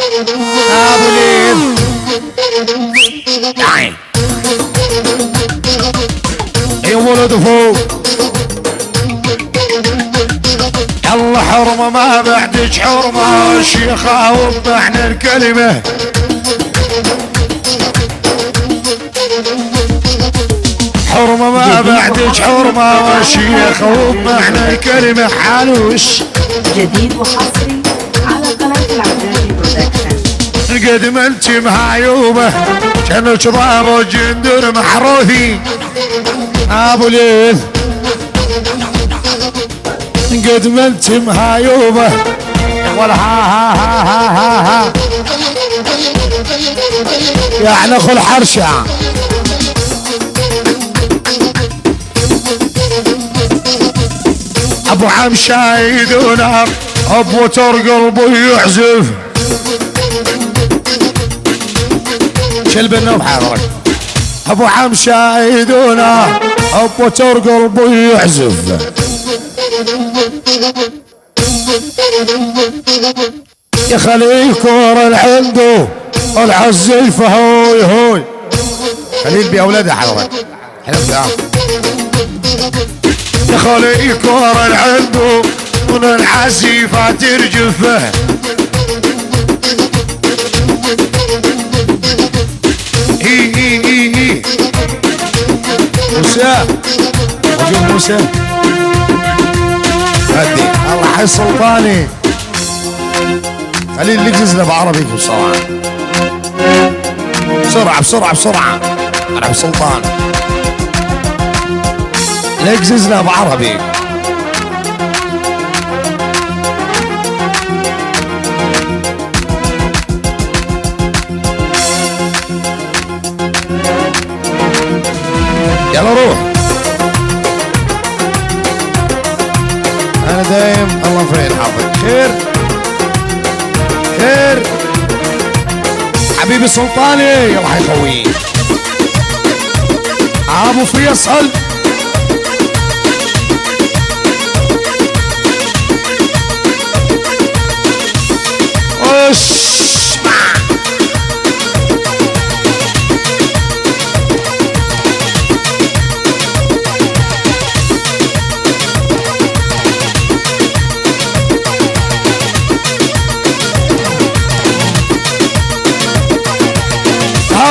ابو ليل يا ولد فوق الله حرمه ما بعدك حرمه الشيخة وضحنا الكلمة حرمه ما بعدك حرمه والشيخة وضحنا الكلمة حالوش جديد وحصري على قناة العبدالي برودكشن. قد ما انت مهايوبة كانك ضابط جندر محروثي ابو ليث قد ما انت مهايوبة ولا ها يعني خل حرشة ابو عم شايدونا ابو تر قلبه يحزف شل بالنوم حاضرك ابو عم شايدونا ابو تر قلبه يحزف يا خليل كور العنده العزيفة هوي هوي خليل بأولادها حضرتك حلو يا خليل كور العنده من العزيفة ترجفه هي موسى موجود موسى هدي الله حي سلطاني خليل نجزنا بعربي بسرعة بسرعة بسرعة بسرعة أنا بسلطان نجزنا بعربي يلا روح أنا دايم الله فين حافظ خير خير حبيبي سلطاني يلا حي خوي ابو فيصل اسمع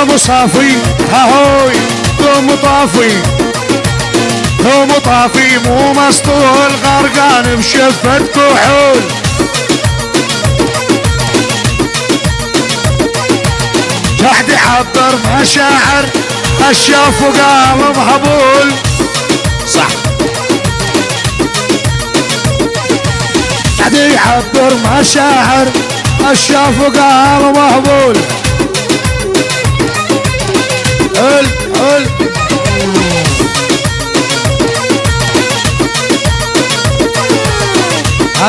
ابو صافي هاهوي قوم طافي قوم طافي مو مسطول غرقان بشفة كحول قاعد يعبر مشاعر الشاف وقام مهبول صح قاعد يعبر مشاعر الشاف وقام مهبول هل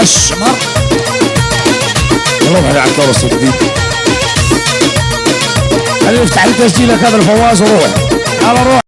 الشمر والله على الدور الجديد خلينا نفتح لي تسجيلك هذا الفواز وروح يلا روح